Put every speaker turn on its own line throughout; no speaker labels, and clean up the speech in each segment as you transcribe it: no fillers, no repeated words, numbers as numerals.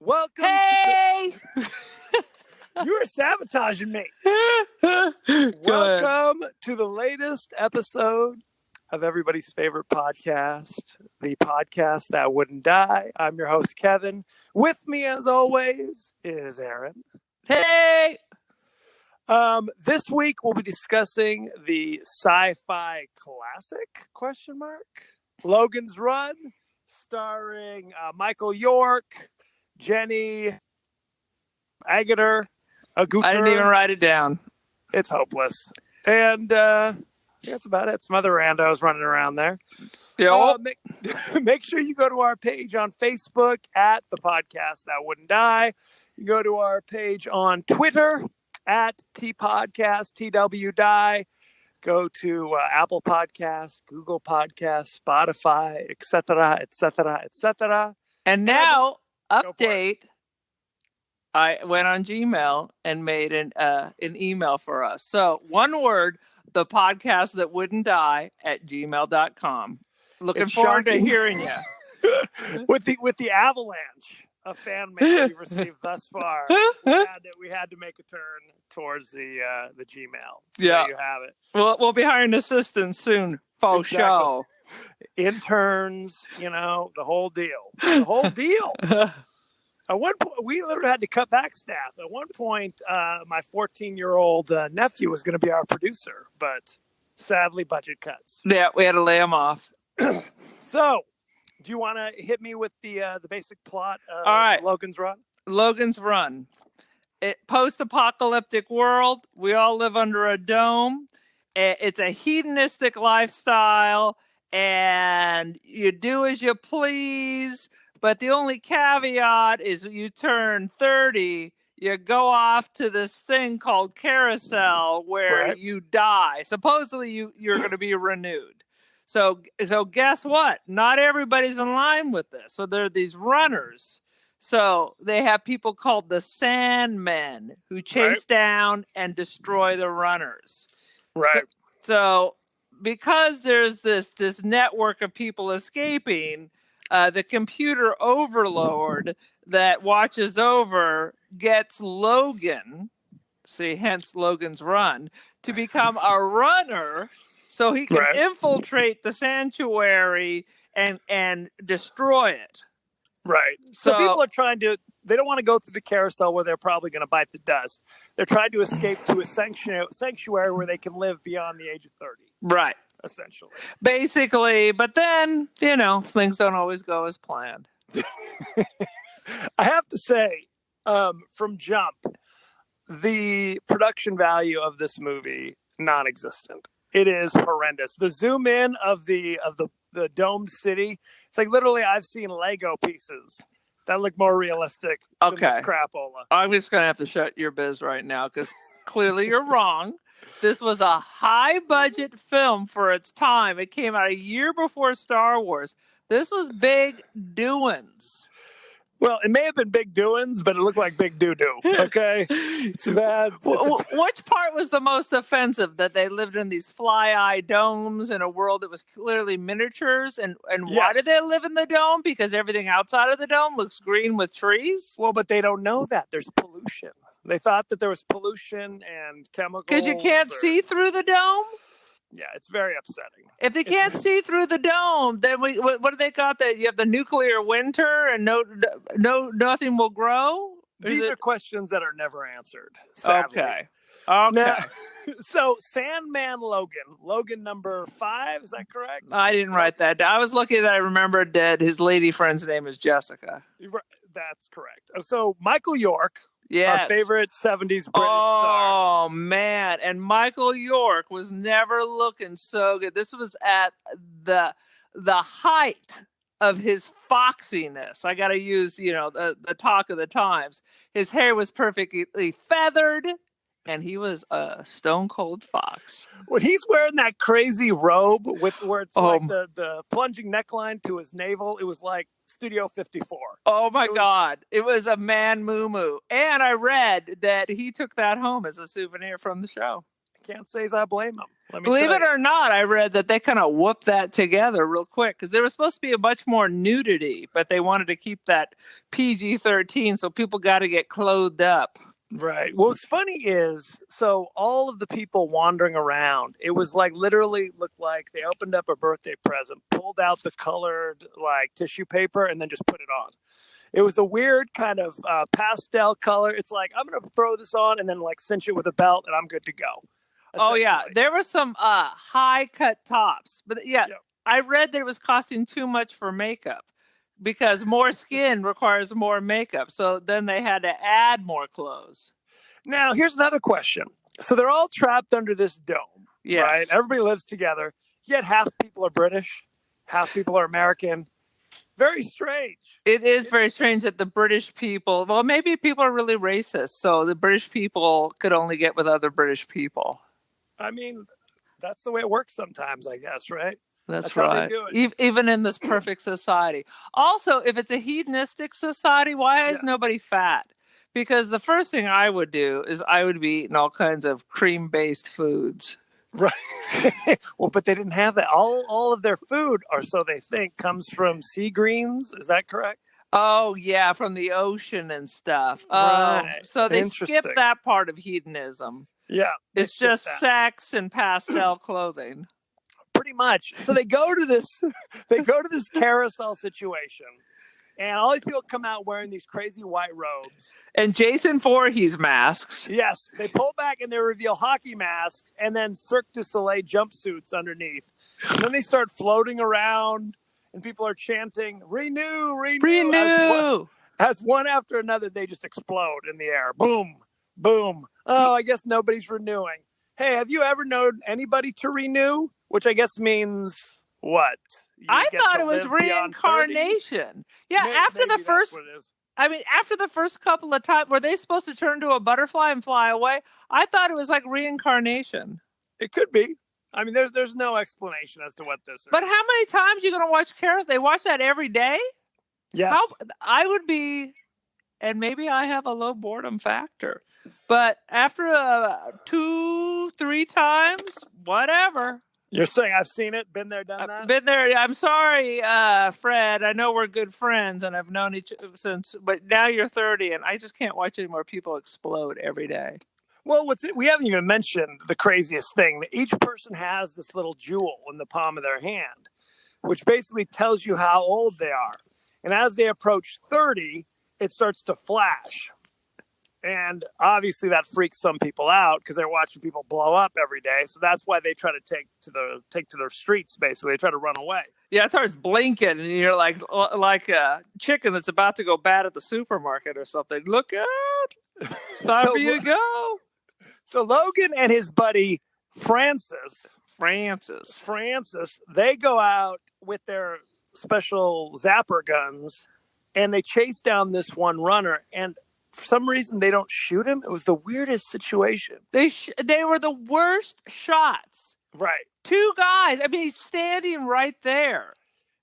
Welcome
Hey!
You were sabotaging me.
Welcome
Welcome to the latest episode of everybody's favorite podcast, the podcast that wouldn't die. I'm your host, Kevin. With me, as always, is Aaron.
Hey!
This week, we'll be discussing the sci-fi classic, Logan's Run, starring Michael York, Jenny Agutter.
I didn't even write it down.
It's hopeless. And that's about it. Some other randos running around there.
Yeah.
Make sure you go to our page on Facebook at the podcast that wouldn't die. You go to our page on Twitter at tpodcast, TW Go to Apple Podcasts, Google Podcasts, Spotify, etc., etc., etc.
And now, update. I went on Gmail and made an email for us. So, one word, the podcast that wouldn't die at gmail.com. Looking forward to hearing you.
with the avalanche of fan mail we've received thus far, we had to make a turn towards the Gmail. So
yeah,
there you have it.
We'll be hiring assistants soon. Faux show.
Interns, the whole deal. The whole deal. At one point, we literally had to cut back staff. At one point, my 14-year-old nephew was going to be our producer, but sadly, budget cuts.
Yeah, we had to lay him off.
So, do you want to hit me with the basic plot of
All right.
Logan's Run?
Logan's Run. Post-apocalyptic world. We all live under a dome. It's a hedonistic lifestyle, and you do as you please. But the only caveat is you turn 30, you go off to this thing called carousel where you die. Supposedly you're going to be renewed. So guess what? Not everybody's in line with this. So there are these runners. So they have people called the Sandmen who chase down and destroy the runners.
Right.
So because there's this network of people escaping, the computer overlord that watches over gets Logan, hence Logan's Run, to become a runner so he can infiltrate the sanctuary and destroy it.
Right. So people are they don't want to go through the carousel where they're probably going to bite the dust. They're trying to escape to a sanctuary where they can live beyond the age of 30.
Right.
Essentially.
Basically, but then, things don't always go as planned.
I have to say, from jump, the production value of this movie, non-existent. It is horrendous. The zoom in of the domed city, it's like literally I've seen Lego pieces that look more realistic than this crapola.
I'm just going to have to shut your biz right now because clearly you're wrong. This was a high-budget film for its time. It came out a year before Star Wars. This was big doings.
Well, it may have been big doings, but it looked like big doo-doo, okay? It's bad.
Which part was the most offensive? That they lived in these fly-eye domes in a world that was clearly miniatures? And why did they live in the dome? Because everything outside of the dome looks green with trees?
Well, but they don't know that. There's pollution. They thought that there was pollution and chemicals.
Because you can't see through the dome?
Yeah, it's very upsetting.
If they can't see through the dome, then what do they got? That you have the nuclear winter and nothing will grow?
These are questions that are never answered, sadly.
Okay.
Now, so Sandman Logan number 5, is that correct?
I didn't write that down. I was lucky that I remembered that his lady friend's name is Jessica.
That's correct. So Michael York.
Yes.
Our favorite 70s British star.
Oh, man. And Michael York was never looking so good. This was at the height of his foxiness. I got to use, the talk of the times. His hair was perfectly feathered, and he was a stone cold fox.
When he's wearing that crazy robe where it's like the plunging neckline to his navel, it was like Studio 54.
Oh my God. It was a man moo-moo. And I read that he took that home as a souvenir from the show.
I can't say I blame him. Let me
Believe
tell
it
you.
or not, I read that they kind of whooped that together real quick because there was supposed to be a much more nudity, but they wanted to keep that PG-13, so people got to get clothed up.
Right. What's funny is, so all of the people wandering around, it was like literally looked like they opened up a birthday present, pulled out the colored like tissue paper, and then just put it on. It was a weird kind of pastel color. It's like, I'm going to throw this on and then like cinch it with a belt and I'm good to go.
Oh yeah, there were some high cut tops, but yeah,
Yep.
I read that it was costing too much for makeup because more skin requires more makeup. So then they had to add more clothes.
Now, here's another question. So they're all trapped under this dome, right?
Yes.
Everybody lives together, yet half people are British, half people are American. Very strange.
It is very strange that the British people, well, maybe people are really racist, so the British people could only get with other British people.
I mean, that's the way it works sometimes, I guess, right?
That's
How they
right.
do it.
Even in this perfect society. Also, if it's a hedonistic society, why is
Yes.
nobody fat? Because the first thing I would do is I would be eating all kinds of cream-based foods.
Right. Well, but they didn't have that. All of their food, or so they think, comes from sea greens. Is that correct?
Oh, yeah, from the ocean and stuff. Oh,
Right.
so they skip
Interesting.
that part of hedonism.
Yeah.
It's just sex and pastel clothing.
Pretty much. So they go to this carousel situation, and all these people come out wearing these crazy white robes.
And Jason Voorhees masks.
Yes, they pull back and they reveal hockey masks and then Cirque du Soleil jumpsuits underneath. And then they start floating around, and people are chanting, "Renew, renew!"
Renew!
As one after another, they just explode in the air. Boom, boom. Oh, I guess nobody's renewing. Hey, have you ever known anybody to renew? Which I guess means what?
I thought it was reincarnation. Yeah, after the first... I mean, after the first couple of times, were they supposed to turn to a butterfly and fly away? I thought it was like reincarnation.
It could be. I mean, there's no explanation as to what this is.
But how many times are you going to watch Carousel? They watch that every day?
Yes.
I would be, and maybe I have a low boredom factor. But after 2-3 times, whatever.
You're saying I've seen it, been there, done that?
Been there. I'm sorry, Fred. I know we're good friends and I've known each other since, but now you're 30 and I just can't watch any more people explode every day.
Well, we haven't even mentioned the craziest thing. Each person has this little jewel in the palm of their hand, which basically tells you how old they are. And as they approach 30, it starts to flash. And obviously that freaks some people out because they're watching people blow up every day. So that's why they try to take to the streets, basically. They try to run away.
Yeah, it starts blinking and you're like a chicken that's about to go bad at the supermarket or something. Look out. It's time for you to go.
So Logan and his buddy Francis, they go out with their special zapper guns and they chase down this one runner, and for some reason they don't shoot him. It was the weirdest situation.
They were the worst shots.
Right.
2 guys. I mean, he's standing right there.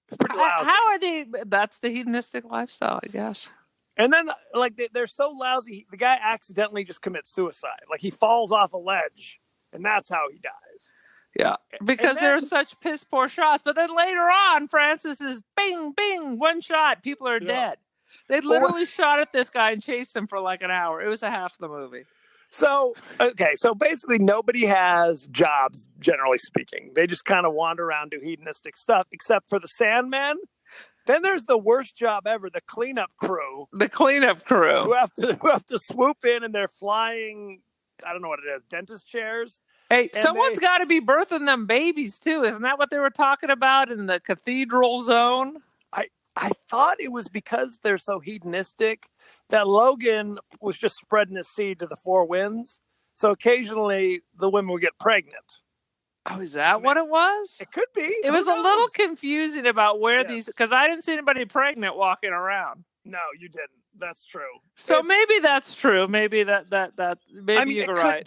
It's pretty lousy.
How are they? That's the hedonistic lifestyle, I guess.
And then, like, they're so lousy, the guy accidentally just commits suicide. Like, he falls off a ledge, and that's how he dies.
Yeah, because they're such piss poor shots. But then later on, Francis is bing, bing, one shot. People are dead. They literally shot at this guy and chased him for like an hour. It was a half the movie.
So, okay, so basically nobody has jobs, generally speaking. They just kind of wander around, do hedonistic stuff, except for the Sandmen. Then there's the worst job ever, the cleanup crew.
The cleanup crew.
Who have to swoop in, and they're flying, I don't know what it is, dentist chairs.
Hey, someone's got to be birthing them babies, too. Isn't that what they were talking about in the cathedral zone?
I thought it was because they're so hedonistic that Logan was just spreading his seed to the 4 winds. So occasionally the women would get pregnant.
Oh, is that what it was?
It could be.
It was a little confusing about where these, because I didn't see anybody pregnant walking around.
No, you didn't. That's true.
So maybe that's true. Maybe maybe you're right.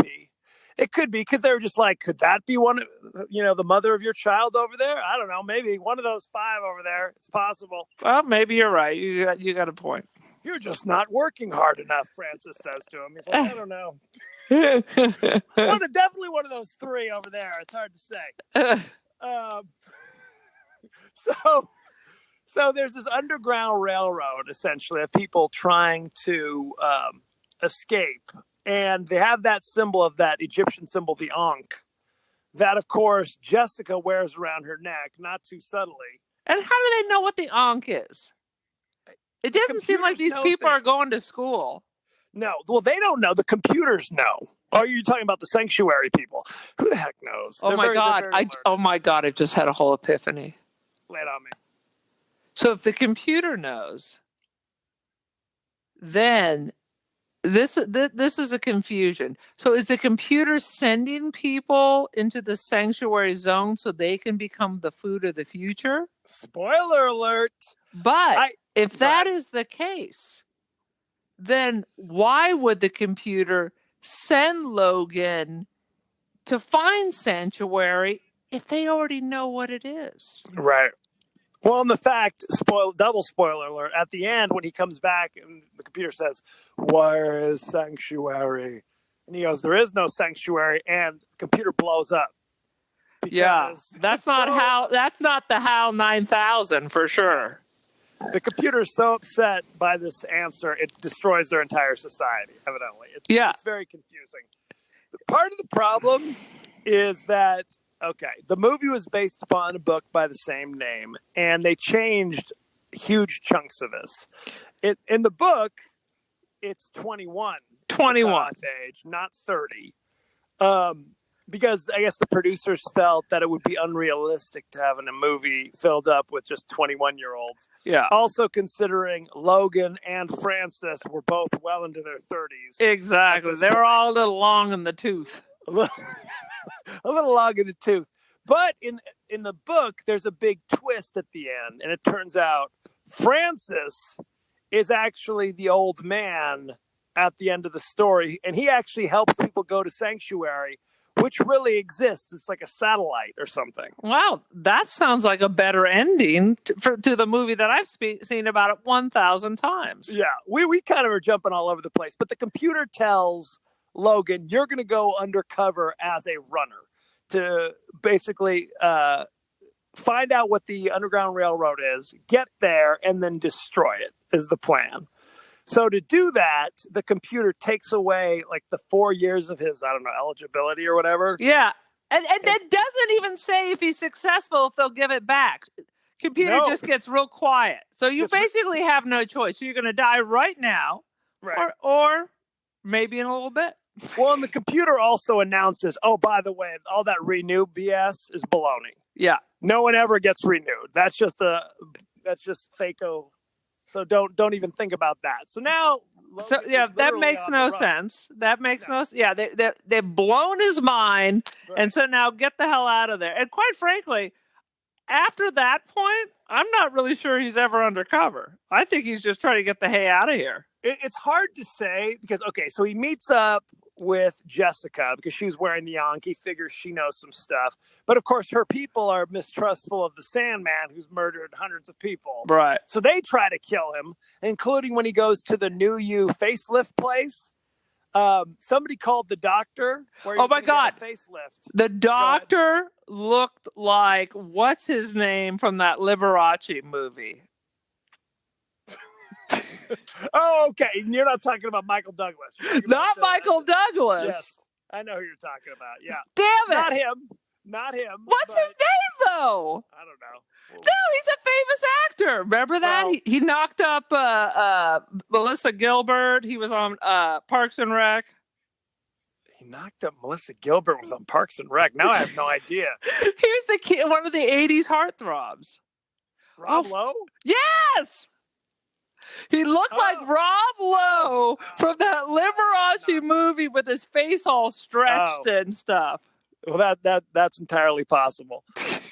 It could be because they were just like, could that be one, the mother of your child over there? I don't know. Maybe one of those 5 over there. It's possible.
Well, maybe you're right. You got a point.
You're just not working hard enough, Francis says to him. He's like, I don't know. Definitely one of those three over there. It's hard to say. So there's this underground railroad, essentially, of people trying to escape. And they have that symbol of that Egyptian symbol, the Ankh, that, of course, Jessica wears around her neck, not too subtly.
And how do they know what the Ankh is? It doesn't seem like these people are going to school.
No. Well, they don't know. The computers know. Or are you talking about the sanctuary people? Who the heck knows?
Oh, my God. I've just had a whole epiphany.
Lay it on me.
So if the computer knows, then this is a confusion. So is the computer sending people into the sanctuary zone so they can become the food of the future?
Spoiler alert.
But if that is the case, then why would the computer send Logan to find sanctuary if they already know what it is?
Right. Well, in the fact, double spoiler alert, at the end when he comes back and the computer says, where is sanctuary? And he goes, there is no sanctuary, and the computer blows up.
Yeah, that's not the HAL 9000 for sure.
The computer is so upset by this answer, it destroys their entire society, evidently. It's very confusing. Part of the problem is that, the movie was based upon a book by the same name, and they changed huge chunks of this. In the book, it's 21.
21.
Age, not 30. Because I guess the producers felt that it would be unrealistic to have a movie filled up with just 21-year-olds.
Yeah.
Also considering Logan and Francis were both well into their 30s.
Exactly. They were all a little long in the tooth.
A little long in the tooth. But in the book, there's a big twist at the end, and it turns out Francis is actually the old man at the end of the story, and he actually helps people go to Sanctuary, which really exists. It's like a satellite or something.
Wow, that sounds like a better ending to the movie that I've seen about it 1,000 times.
Yeah, we kind of are jumping all over the place, but the computer tells Logan, you're going to go undercover as a runner to basically find out what the Underground Railroad is, get there, and then destroy it is the plan. So to do that, the computer takes away like the 4 years of his, eligibility or whatever.
Yeah. And it doesn't even say if he's successful, if they'll give it back. Computer just gets real quiet. So you basically have no choice. So you're going to die right now,
right?
Or maybe in a little bit.
Well, and the computer also announces, oh, by the way, all that renew BS is baloney.
Yeah.
No one ever gets renewed. That's just fake-o. So don't even think about that. So now,
that makes no sense. That makes no sense. Yeah, they've blown his mind, right. And so now get the hell out of there. And quite frankly, after that point, I'm not really sure he's ever undercover. I think he's just trying to get the hay out of here.
It's hard to say because, so he meets up with Jessica because she was wearing the Ankh. He figures she knows some stuff. But, of course, her people are mistrustful of the Sandman who's murdered hundreds of people.
Right.
So they try to kill him, including when he goes to the New You facelift place. Somebody called the doctor.
Oh, my God.
Facelift.
The doctor looked like, what's his name from that Liberace movie?
Oh, okay. You're not talking about Michael Douglas.
Not Michael Douglas.
Yes. I know who you're talking about. Yeah.
Damn it.
Not him.
What's his name, though?
I don't know.
No, he's a famous actor. Remember that? Well, he knocked up Melissa Gilbert. He was on Parks and Rec.
He knocked up Melissa Gilbert was on Parks and Rec. Now I have no idea.
He was one of the 80s heartthrobs.
Rob Lowe?
Yes! He looked like Rob Lowe from that Liberace movie with his face all stretched and stuff.
Well, that's entirely possible.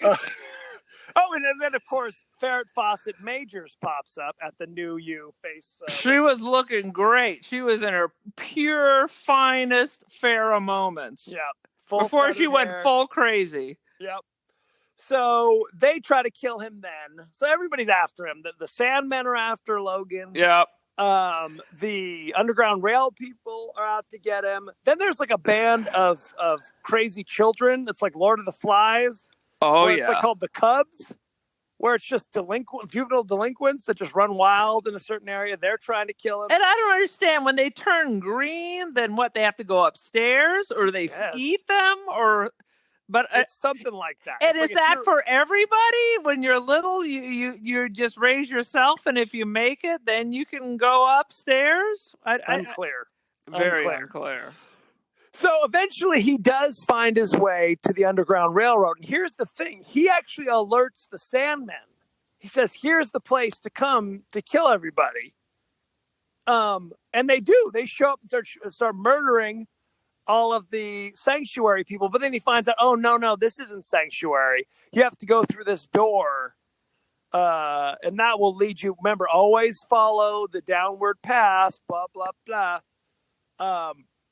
And then, of course, Farrah Fawcett Majors pops up at the New You face.
She was looking great. She was in her pure, finest Farrah moments.
Yeah.
Before she went full crazy.
Yep. So they try to kill him then. So everybody's after him. The Sandmen are after Logan.
Yep.
The Underground Rail people are out to get him. Then there's like a band of crazy children. It's like Lord of the Flies.
Oh,
It's like called the Cubs, where it's just juvenile delinquents that just run wild in a certain area. They're trying to kill him.
And I don't understand, when they turn green, then what, they have to go upstairs, or they eat them, or... But
it's something like that.
And is that for everybody? When you're little, you just raise yourself, and if you make it, then you can go upstairs?
Unclear.
Very unclear.
So eventually he does find his way to the Underground Railroad. And here's the thing. He actually alerts the Sandmen. He says, here's the place to come to kill everybody. And they do. They show up and start murdering all of the Sanctuary people. But then he finds out, oh, no, this isn't Sanctuary. You have to go through this door. And that will lead you. Remember, always follow the downward path, blah, blah, blah.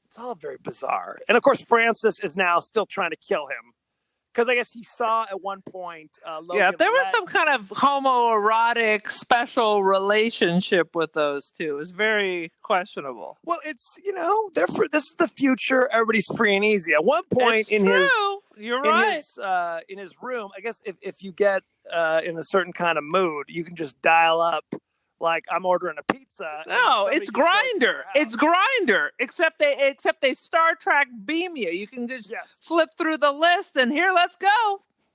It's all very bizarre. And of course, Francis is now still trying to kill him. Because I guess he saw at one point Logan.
There was some kind of homoerotic special relationship with those two. It was very questionable.
Well, it's, this is the future. Everybody's free and easy. At one point in his room, I guess if you get in a certain kind of mood, you can just dial up. Like, I'm ordering a pizza.
No, it's Grinder. It's Grinder. Except they Star Trek beam you. You can just flip through the list and here, let's go.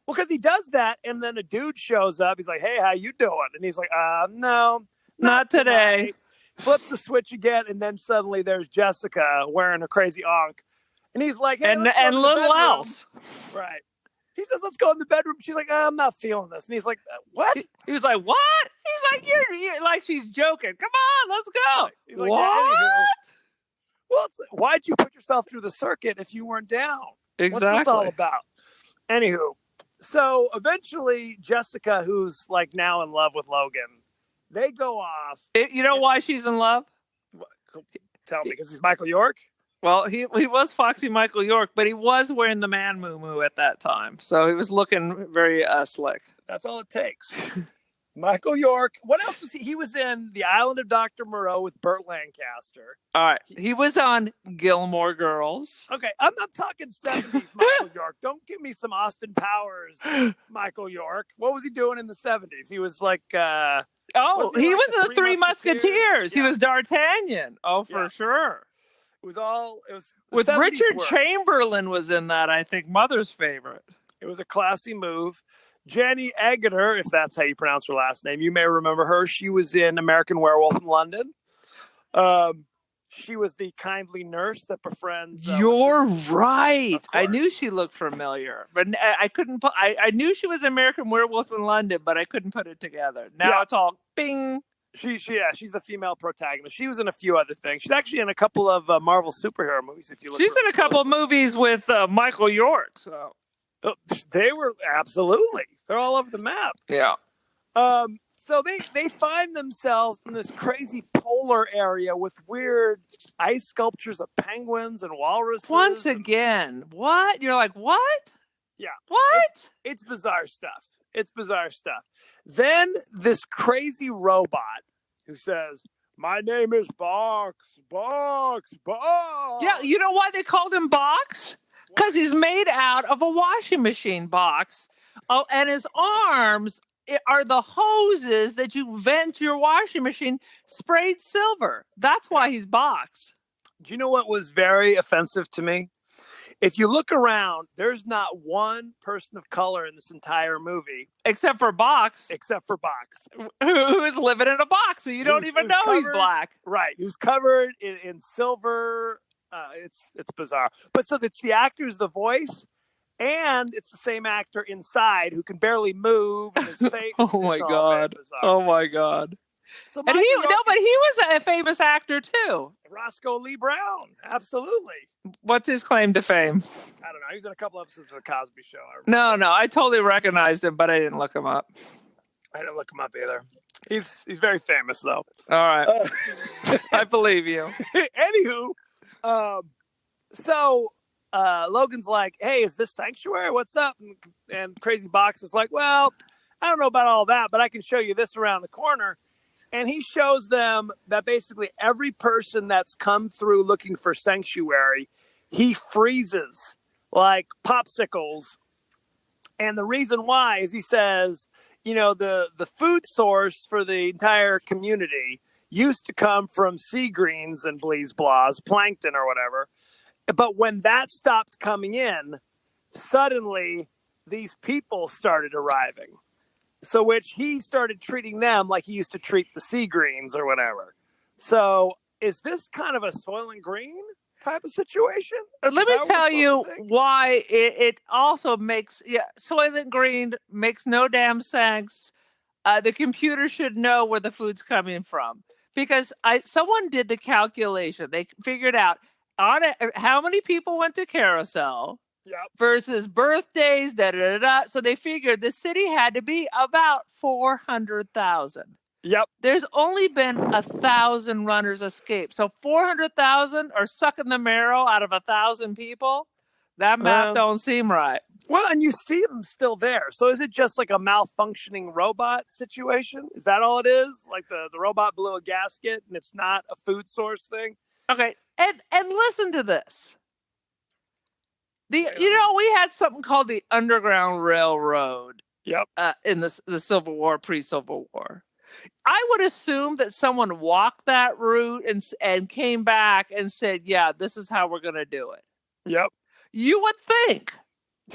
Well, because he does that, and then a dude shows up. He's like, "Hey, how you doing?" And he's like, "No,
not today."
Flips the switch again, and then suddenly there's Jessica wearing a crazy onk, and he's like, "Hey,
and little else."
Right. He says, "Let's go in the bedroom." She's like, "I'm not feeling this." And he's like, "What?"
He was like, "What?" He's like, "You're like, she's joking. Come on, let's go."
He's like,
what?
Yeah, well, why'd you put yourself through the circuit if you weren't down?
Exactly.
What's this all about? Anywho, so eventually Jessica, who's like now in love with Logan, they go off.
You know why she's in love?
Tell me, because he's Michael York?
Well, he was Foxy Michael York, but he was wearing the man moo-moo at that time. So he was looking very slick.
That's all it takes. Michael York. What else was he? He was in The Island of Dr. Moreau with Burt Lancaster.
All right. He was on Gilmore Girls.
Okay. I'm not talking 70s Michael York. Don't give me some Austin Powers Michael York. What was he doing in the 70s? He was like...
he was in the Three Musketeers. Yeah. He was D'Artagnan. Oh, for sure.
It was
with Richard Chamberlain was in that, I think, mother's favorite.
It was a classy move. Jenny Agutter, if that's how you pronounce her last name, you may remember her. She was in American Werewolf in London. She was the kindly nurse that befriends.
You're right. I knew she looked familiar, but I couldn't. I knew she was American Werewolf in London, but I couldn't put it together. Now it's all bing.
She's the female protagonist. She was in a few other things. She's actually in a couple of Marvel superhero movies. If you look,
she's in a couple of movies with Michael York. So
they were absolutely. They're all over the map.
Yeah.
So they find themselves in this crazy polar area with weird ice sculptures of penguins and walruses.
Once again, what? You're like, what?
Yeah.
What?
It's bizarre stuff. It's bizarre stuff. Then this crazy robot who says, "My name is Box, Box, Box."
Yeah, you know why they called him Box? Because he's made out of a washing machine box. Oh, and his arms are the hoses that you vent your washing machine sprayed silver. That's why he's Box.
Do you know what was very offensive to me? If you look around, there's not one person of color in this entire movie.
Except for Box. Who's living in a box, so you don't even know he's black.
Right. Who's covered in silver. It's bizarre. But so it's the actor's the voice, and it's the same actor inside who can barely move. And his face.
Oh my God. So but he was a famous actor too.
Roscoe Lee Brown, absolutely.
What's his claim to fame?
I don't know. He was in a couple episodes of The Cosby Show.
No, I totally recognized him, but I didn't look him up.
I didn't look him up either. He's very famous though.
All right, I believe you.
Anywho, so Logan's like, "Hey, is this Sanctuary? What's up?" And Crazy Box is like, "Well, I don't know about all that, but I can show you this around the corner." And he shows them that basically every person that's come through looking for sanctuary, he freezes like popsicles. And the reason why is he says, the food source for the entire community used to come from sea greens and bleas blahs, plankton or whatever. But when that stopped coming in, suddenly these people started arriving. So which he started treating them like he used to treat the sea greens or whatever. So is this kind of a Soil and Green type of situation?
Let me tell you why it also makes Soylent Green makes no damn sense. The computer should know where the food's coming from because someone did the calculation. They figured out how many people went to Carousel.
Yep.
Versus birthdays, So they figured the city had to be about 400,000.
Yep.
There's only been 1,000 runners escape. So 400,000 are sucking the marrow out of 1,000 people. That math don't seem right.
Well, and you see them still there. So is it just like a malfunctioning robot situation? Is that all it is? Like the robot blew a gasket and it's not a food source thing?
Okay. And listen to this. We had something called the Underground Railroad.
Yep.
In the Civil War, pre-Civil War. I would assume that someone walked that route and came back and said, yeah, this is how we're going to do it.
Yep.
You would think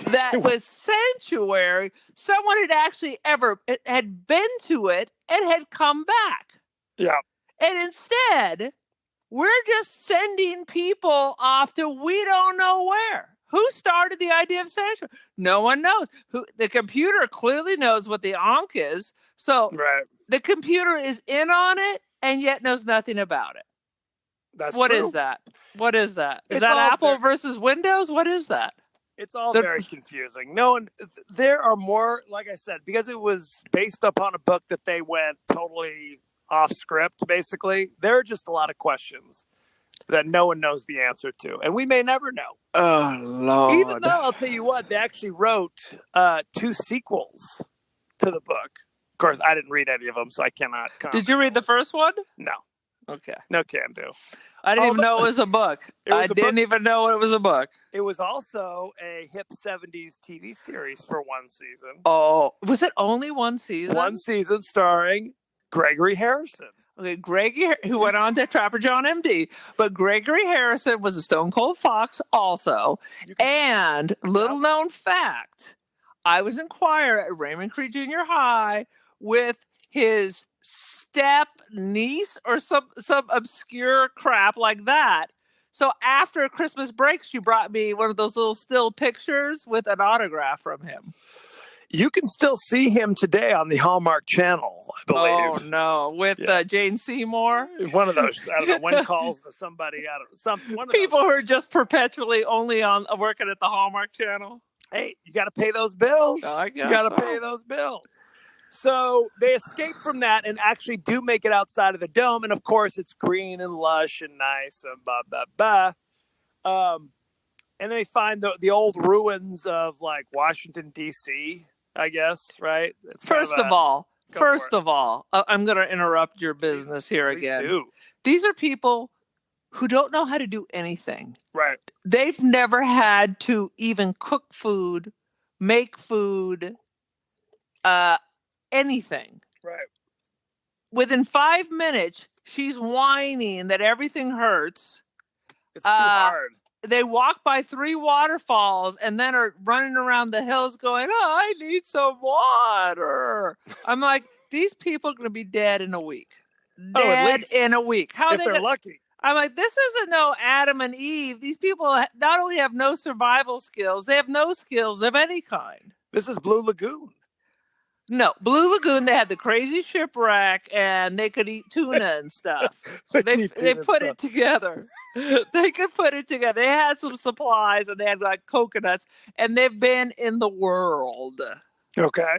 that with Sanctuary, someone had actually had been to it and had come back.
Yeah.
And instead, we're just sending people off to we don't know where. Who started the idea of sanctuary? No one knows. The computer clearly knows what the Ankh is. So the computer is in on it and yet knows nothing about it.
That's
what
true.
Is that? What is that? Is that Apple versus Windows? What is that?
It's all very confusing. There are more, like I said, because it was based upon a book that they went totally off script, basically. There are just a lot of questions that no one knows the answer to. And we may never know.
Oh, Lord.
Even though, I'll tell you what, they actually wrote 2 sequels to the book. Of course, I didn't read any of them, so I cannot comment.
Did you read the first one?
No.
Okay.
No can do.
I didn't even know it was a book. I didn't even know it was a book.
It was also a hip 70s TV series for one season.
Oh, was it only one season?
One season starring Gregory Harrison.
Okay, Gregory, who went on to Trapper John MD. But Gregory Harrison was a Stone Cold Fox also. And little known fact, I was in choir at Raymond Cree Junior High with his step niece or some obscure crap like that. So after Christmas break, she brought me one of those little still pictures with an autograph from him.
You can still see him today on the Hallmark Channel, I believe.
Oh, no. With Jane Seymour?
One of those. I don't know. When calls to somebody. I don't know. One of
people who are just perpetually only on working at the Hallmark Channel.
Hey, you got to pay those bills.
I guess
you got to pay those bills. So they escape from that and actually do make it outside of the dome. And, of course, it's green and lush and nice and blah, blah, blah. And they find the old ruins of, like, Washington, D.C., I guess, right? It's
First of all, I'm going to interrupt your business here again.
Do.
These are people who don't know how to do anything.
Right.
They've never had to even cook food, make food, anything.
Right.
Within 5 minutes, she's whining that everything hurts.
It's too hard.
They walk by 3 waterfalls and then are running around the hills going, oh, I need some water. I'm like, these people are going to be dead in a week. Dead in a week.
How if they're lucky.
I'm like, this isn't no Adam and Eve. These people not only have no survival skills, they have no skills of any kind.
This is Blue Lagoon.
No, Blue Lagoon, they had the crazy shipwreck and they could eat tuna and stuff. they put it together. They could put it together. They had some supplies and they had like coconuts and they've been in the world.
Okay.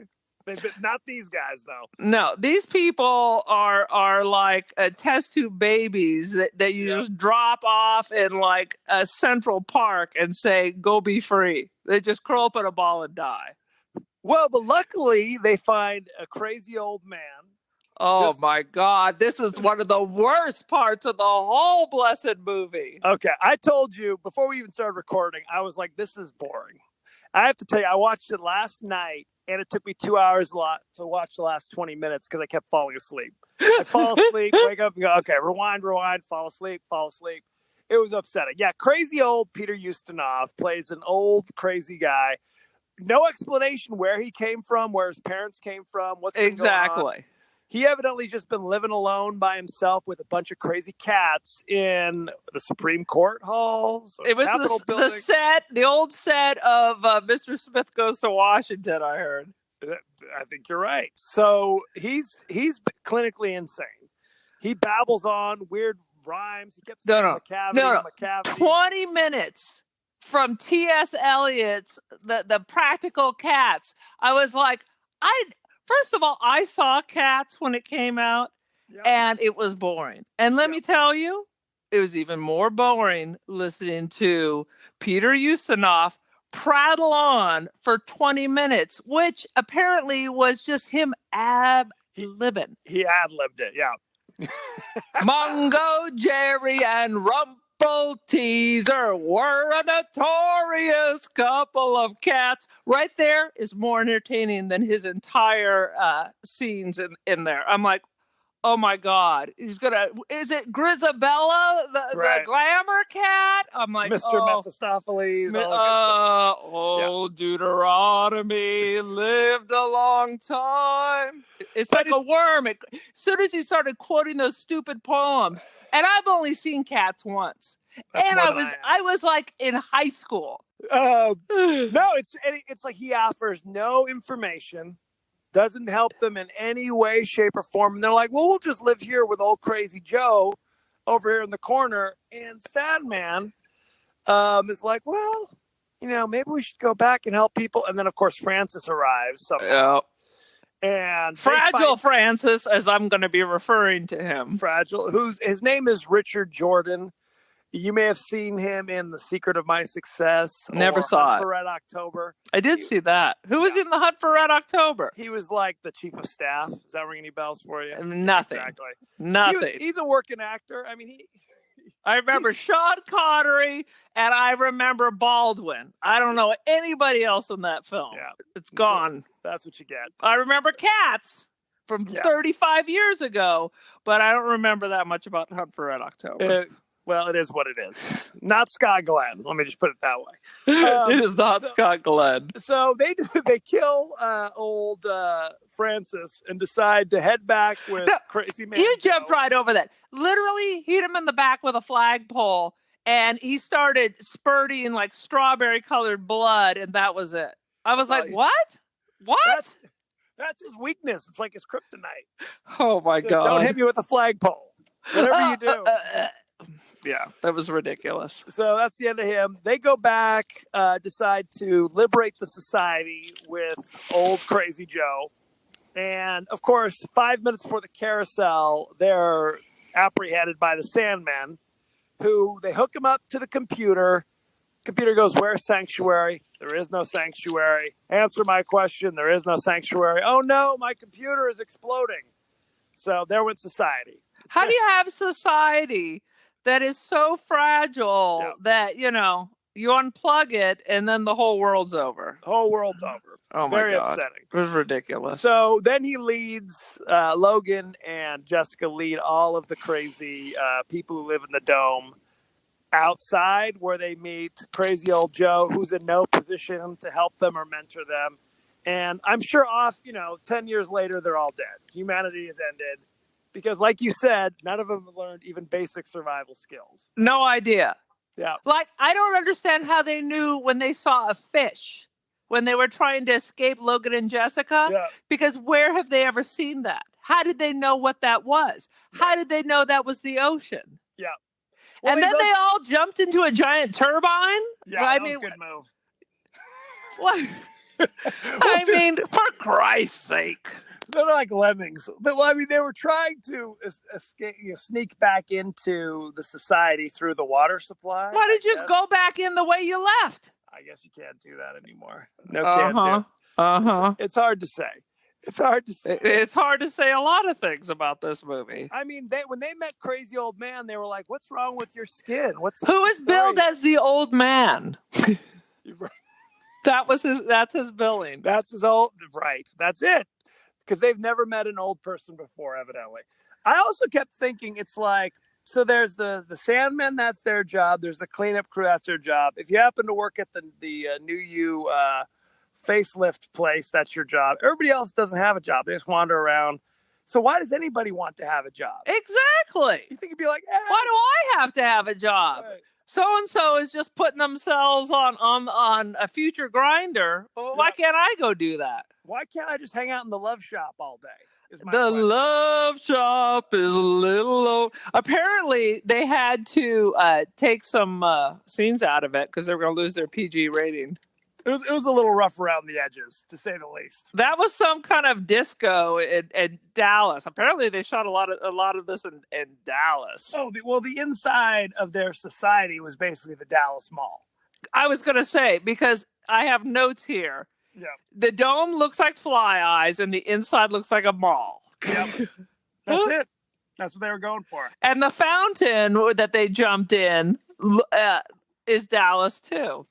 Not these guys though.
No, these people are like test tube babies that you just drop off in like a Central Park and say, go be free. They just curl up in a ball and die.
Well, but luckily they find a crazy old man.
Oh my God. This is one of the worst parts of the whole blessed movie.
Okay. I told you before we even started recording, I was like, this is boring. I have to tell you, I watched it last night and it took me 2 hours a lot to watch the last 20 minutes because I kept falling asleep. I fall asleep, wake up and go, okay, rewind, fall asleep. It was upsetting. Yeah, crazy old Peter Ustinov plays an old crazy guy. No explanation where he came from, where his parents came from, what's been going on.
Exactly.
He evidently just been living alone by himself with a bunch of crazy cats in the Supreme Court halls.
It was the old set of Mr. Smith Goes to Washington, I heard.
I think you're right. So he's clinically insane. He babbles on weird rhymes. He kept saying McCavity.
20 minutes from T.S. Eliot's the Practical Cats. I was like, first of all, I saw Cats when it came out, and it was boring. And let me tell you, it was even more boring listening to Peter Ustinov prattle on for 20 minutes, which apparently was just him ad-libbing.
He ad-libbed it, yeah.
Mungo, Jerry, and Rumple Teaser were a notorious couple of cats. Right there is more entertaining than his entire scenes in there. I'm like, oh my God, is it Grisabella, the glamour cat? I'm like,
Mr. Mephistopheles.
Deuteronomy lived a long time. It's like a worm. As soon as he started quoting those stupid poems, and I've only seen Cats once, and I was like in high school.
No, it's like he offers no information. Doesn't help them in any way, shape, or form. And they're like, well, we'll just live here with old crazy Joe over here in the corner. And Sadman is like, well, maybe we should go back and help people. And then, of course, Francis arrives somehow. And
Fragile Francis, as I'm going to be referring to him.
Fragile, his name is Richard Jordan. You may have seen him in The Secret of My Success.
Never saw
Hunt for Red October.
I did see that. Who was in The Hunt for Red October?
He was like the chief of staff. Does that ring any bells for you?
Nothing.
Exactly.
Nothing.
He's a working actor. I mean,
I remember Sean Connery and I remember Baldwin. I don't know anybody else in that film.
Yeah.
It's gone.
So that's what you get.
I remember Cats from 35 years ago, but I don't remember that much about Hunt for Red October.
Well, it is what it is. Not Scott Glenn. Let me just put it that way.
It is not Scott Glenn.
So they kill old Francis and decide to head back with Crazy Man.
You jumped right over that. Literally hit him in the back with a flagpole, and he started spurting like strawberry-colored blood, and that was it. I was like, what? What?
That's his weakness. It's like his kryptonite.
Oh, my God.
Don't hit me with a flagpole. Whatever you do.
Yeah, that was ridiculous.
So that's the end of him. They go back, decide to liberate the society with old Crazy Joe. And, of course, 5 minutes before the carousel, they're apprehended by the Sandmen, who they hook him up to the computer. Computer goes, where's Sanctuary? There is no Sanctuary. Answer my question. There is no Sanctuary. Oh, no, my computer is exploding. So there went society.
How do you have society that is so fragile that, you unplug it and then the whole world's over?
The whole world's over.
Oh, my
Very
God.
upsetting.
It was ridiculous.
So then he leads, Logan and Jessica lead all of the crazy people who live in the dome outside where they meet crazy old Joe, who's in no position to help them or mentor them. And I'm sure 10 years later, they're all dead. Humanity has ended. Because like you said, none of them have learned even basic survival skills.
No idea.
Yeah.
Like, I don't understand how they knew when they saw a fish, when they were trying to escape Logan and Jessica.
Yeah.
Because where have they ever seen that? How did they know what that was? How did they know that was the ocean?
Yeah. Well,
and then they all jumped into a giant turbine?
Yeah, that was a good move.
What? I mean, for Christ's sake.
They're like lemmings. Well, I mean, they were trying to escape, sneak back into the society through the water supply.
Why did you just go back in the way you left?
I guess you can't do that anymore. No, can't do.
Uh-huh.
It's hard to say. It's hard to say.
It's hard to say a lot of things about this movie.
I mean, when they met Crazy Old Man, they were like, "What's wrong with your skin?
Who
the
is
story?"
billed as the old man? That's his billing.
That's his old right. That's it. Because they've never met an old person before, evidently. I also kept thinking it's like, so there's the Sandmen, that's their job. There's the cleanup crew, that's their job. If you happen to work at the New You facelift place, that's your job. Everybody else doesn't have a job. They just wander around. So why does anybody want to have a job?
Exactly.
You think it'd be like,
why do I have to have a job? Right. So-and-so is just putting themselves on a future grinder. Well, why can't I go do that?
Why can't I just hang out in the love shop all day?
The question. Love shop is a little low. Apparently, they had to take some scenes out of it because they were going to lose their PG rating.
It was a little rough around the edges, to say the least.
That was some kind of disco in Dallas. Apparently, they shot a lot of this in Dallas.
Oh, well, the inside of their society was basically the Dallas Mall.
I was going to say, because I have notes here.
Yeah.
The dome looks like Fly Eyes, and the inside looks like a mall.
Yep. That's it. That's what they were going for.
And the fountain that they jumped in is Dallas, too.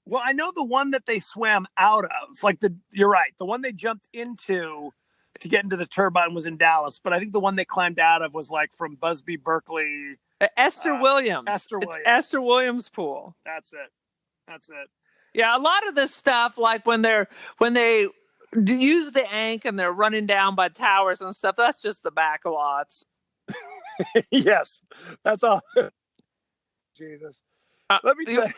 Well, I know the one that they swam out of, you're right. The one they jumped into to get into the turbine was in Dallas, but I think the one they climbed out of was like from Busby Berkeley.
Esther Williams. It's Esther Williams Pool.
That's it.
Yeah, a lot of this stuff, like when they use the Ankh and they're running down by towers and stuff, that's just the back lots.
Yes, that's all. Jesus. Let me tell you.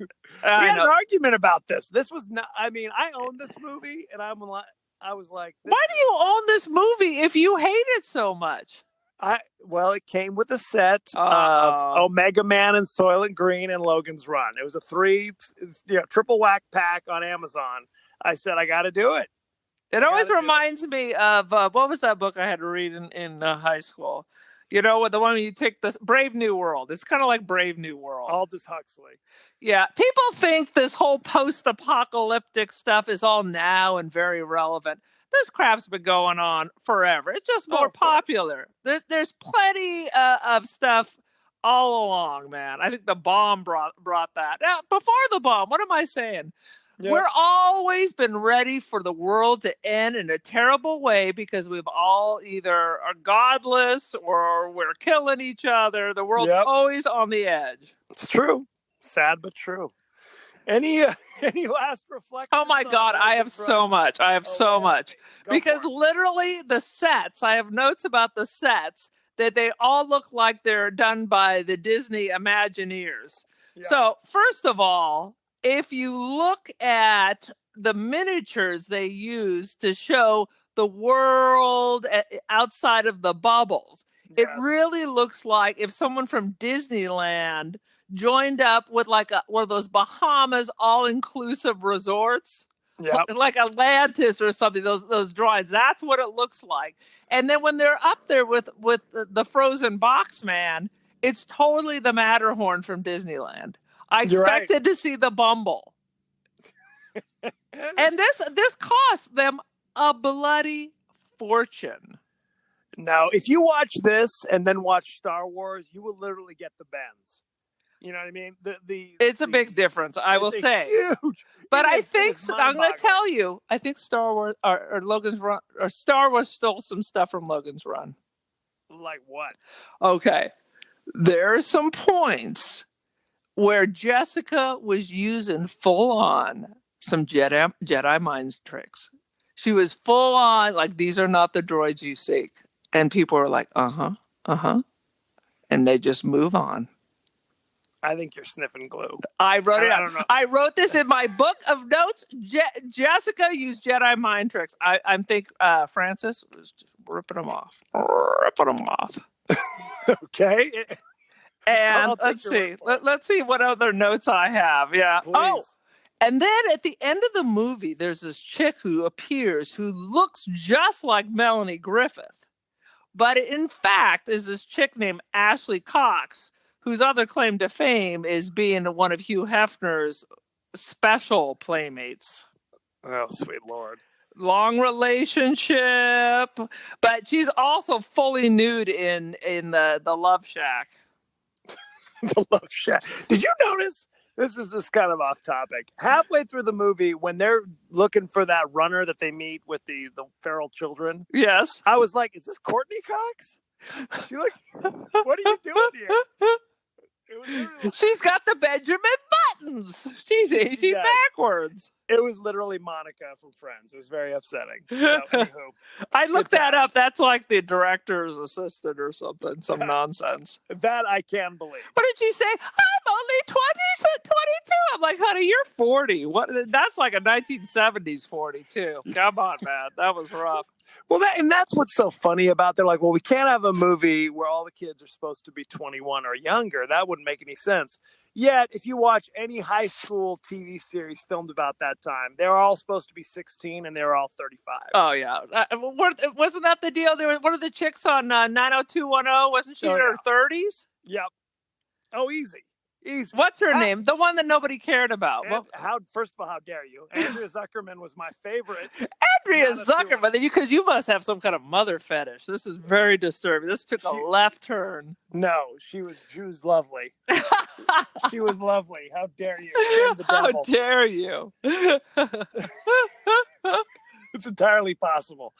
We had an argument about this. This was not. I mean, I own this movie, and I was like,
why do you own this movie if you hate it so much?
It came with a set of Omega Man and Soylent Green and Logan's Run. It was a triple whack pack on Amazon. I said, I got to do it.
It always reminds me of what was that book I had to read in high school? You know, the one where you take this Brave New World. It's kind of like Brave New World.
Aldous Huxley.
Yeah. People think this whole post-apocalyptic stuff is all now and very relevant. This crap's been going on forever. It's just more popular. There's plenty of stuff all along, man. I think the bomb brought that. Now, before the bomb, what am I saying? Yep. We're always been ready for the world to end in a terrible way because we've all either are godless or we're killing each other. The world's always on the edge.
It's true. Sad but true. Any last reflections?
Oh my God, I have so much. So much. Because literally the sets, I have notes about the sets that they all look like they're done by the Disney Imagineers. Yeah. So first of all, if you look at the miniatures they use to show the world outside of the bubbles, it really looks like if someone from Disneyland joined up with like one of those Bahamas all-inclusive resorts, like Atlantis or something, those drawings. That's what it looks like. And then when they're up there with the frozen box man, it's totally the Matterhorn from Disneyland. I expected to see the Bumble. And this cost them a bloody fortune.
Now, if you watch this and then watch Star Wars, you will literally get the bends. You know what I mean?
It's a big difference, I will say.
Huge.
But I think I'm going to tell you, I think Star Wars or Logan's Run or Star Wars stole some stuff from Logan's Run.
Like what?
Okay, there are some points where Jessica was using full on some Jedi mind tricks. She was full on like, these are not the droids you seek, and people are like, and they just move on.
I think you're sniffing glue.
I wrote it out. I wrote this in my book of notes. Jessica used Jedi mind tricks. I think Francis was just ripping them off.
Okay.
And let's see. Let's see what other notes I have. Yeah.
Please.
Oh, and then at the end of the movie, there's this chick who appears who looks just like Melanie Griffith. But in fact, is this chick named Ashley Cox, whose other claim to fame is being one of Hugh Hefner's special playmates.
Oh, sweet Lord.
long relationship, but she's also fully nude in the Love Shack.
The Love Shack. Did you notice? This is kind of off topic. Halfway through the movie, when they're looking for that runner that they meet with the feral children,
Yes.
I was like, "Is this Courtney Cox?" She like, "What are you doing here?" It was literally like,
She's got the Benjamin Buttons. She's aging
does.
backwards.
It was literally Monica from Friends. It was very upsetting. So, anywho,
I looked
good
that up.
times.
That's like the director's assistant or something. Some nonsense.
That I can believe.
What did she say? I'm only 22. I'm like, honey, you're 40. What? That's like a 1970s 42. Come on, man. That was rough.
Well, that's what's so funny about. They're like, well, we can't have a movie where all the kids are supposed to be 21 or younger. That wouldn't make any sense. Yet, if you watch any high school TV series filmed about that time, they're all supposed to be 16 and they're all 35.
Oh yeah, wasn't that the deal? There was one of the chicks on 90210. Wasn't she in her 30s?
Yep. Oh, easy.
What's her name? The one that nobody cared about.
First of all, how dare you? Andrea Zuckerman was my favorite.
Andrea Zuckerman, because you must have some kind of mother fetish. This is very disturbing. This took a left turn.
No, she was lovely. She was lovely. How dare you?
How dare you?
It's entirely possible.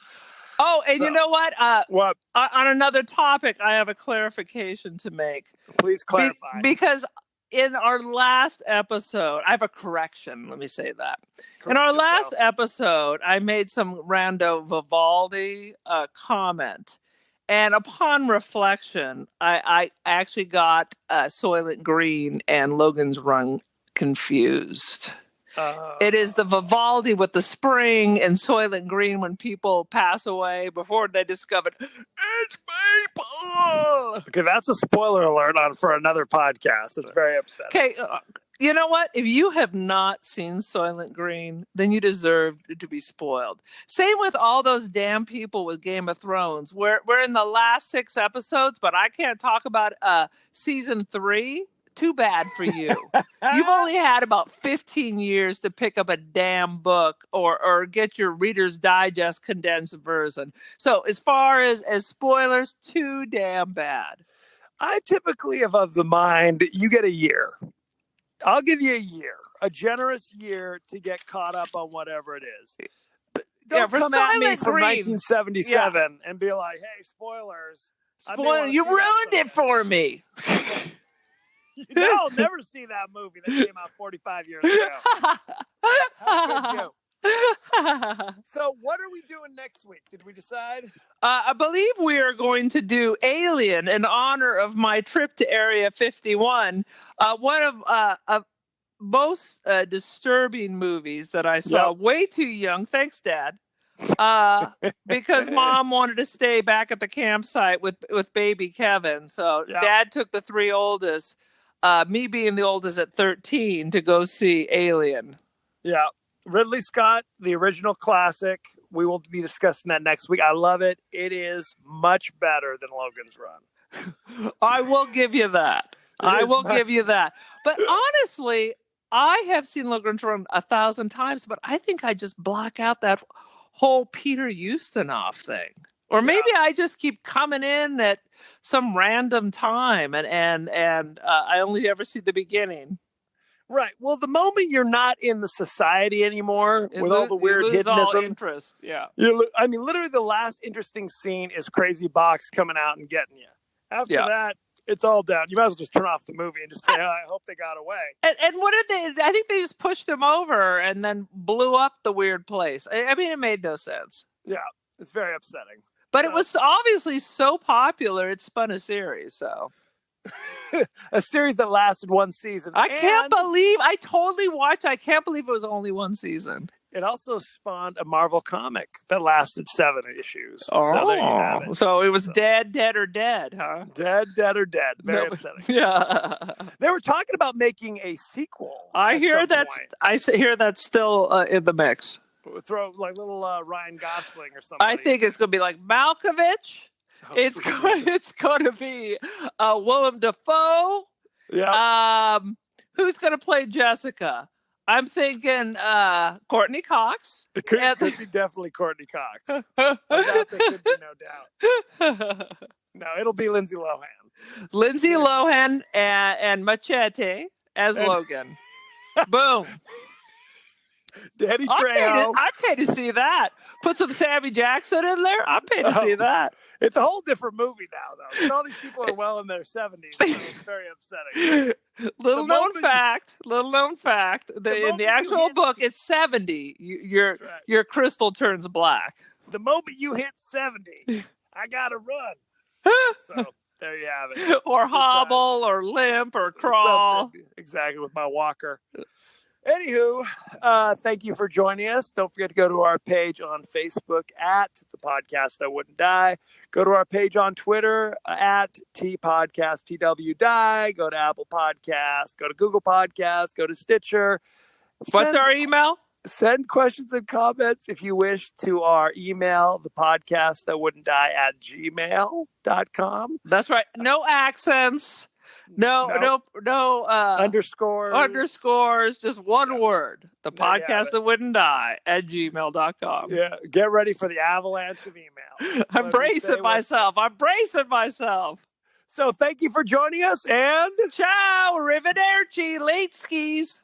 Oh, and you know what?
What?
On another topic, I have a clarification to make.
Please clarify.
Because in our last episode, I have a correction. Let me say that. In our last episode, I made some rando Vivaldi comment. And upon reflection, I actually got Soylent Green and Logan's Run confused. It is the Vivaldi with the spring and Soylent Green when people pass away before they discovered it's maple.
Okay, that's a spoiler alert for another podcast. It's very upsetting.
Okay, you know what? If you have not seen Soylent Green, then you deserve to be spoiled. Same with all those damn people with Game of Thrones. We're in the last 6 episodes, but I can't talk about season 3. Too bad for you. You've only had about 15 years to pick up a damn book or get your Reader's Digest condensed version. So as far as spoilers, too damn bad.
I typically am of the mind you get a year. I'll give you a year, a generous year to get caught up on whatever it is. Don't come at me from 1977 and be like, hey, spoilers.
You ruined it for me.
I'll never see that movie that came out 45 years ago. How could you? So what are we doing next week? Did we decide?
I believe we are going to do Alien in honor of my trip to Area 51. One of most disturbing movies that I saw way too young. Thanks, Dad. Because Mom wanted to stay back at the campsite with baby Kevin. So Dad took the 3 oldest. Me being the oldest at 13 to go see Alien.
Yeah. Ridley Scott, the original classic. We will be discussing that next week. I love it. It is much better than Logan's Run.
I will give you that. Give you that. But honestly, I have seen Logan's Run 1,000 times, but I think I just block out that whole Peter Ustinov thing. Or maybe I just keep coming in at some random time and I only ever see the beginning.
Right. Well, the moment you're not in the society anymore with all the weird hiddenism,
interest. Yeah.
I mean, literally the last interesting scene is Crazy Box coming out and getting you. After that, it's all down. You might as well just turn off the movie and just say, I hope they got away.
And what did they? I think they just pushed him over and then blew up the weird place. I mean, it made no sense.
Yeah. It's very upsetting.
But it was obviously so popular, it spun a series. So
a series that lasted 1 season.
I totally watched. I can't believe it was only 1 season.
It also spawned a Marvel comic that lasted 7 issues.
Oh, so there you have it. So it was dead or dead, huh?
Dead or dead. Very upsetting.
Yeah.
They were talking about making a sequel.
I hear that's still in the mix.
Throw like little Ryan Gosling or something.
I think it's going to be like Malkovich. It's going to be Willem Dafoe.
Yeah.
Who's going to play Jessica? I'm thinking Courtney Cox.
It could be definitely Courtney Cox. Of that there could be no doubt. No, it'll be Lindsay Lohan.
Lindsay Lohan and Machete as Logan. Boom.
Danny Trejo.
I pay to see that. Put some Sammy Jackson in there. I pay to see that.
It's a whole different movie now, though. And all these people are well in their 70s, so it's very upsetting.
Little known fact. In the actual book, it's 70. Your crystal turns black.
The moment you hit 70, I gotta run. So there you have it.
Or hobble, or limp, or crawl.
Exactly, with my walker. Anywho, thank you for joining us. Don't forget to go to our page on Facebook at The Podcast That Wouldn't Die. Go to our page on Twitter at TPodcast, TW Die. Go to Apple Podcasts. Go to Google Podcasts. Go to Stitcher.
What's our email?
Send questions and comments, if you wish, to our email, thepodcastthatwouldn'tdie at gmail.com.
That's right. No accents. No underscores, just one word. The podcast that wouldn't die at gmail.com.
Yeah, get ready for the avalanche of emails.
I'm bracing myself.
So thank you for joining us, and
ciao, arrivederci, late skis.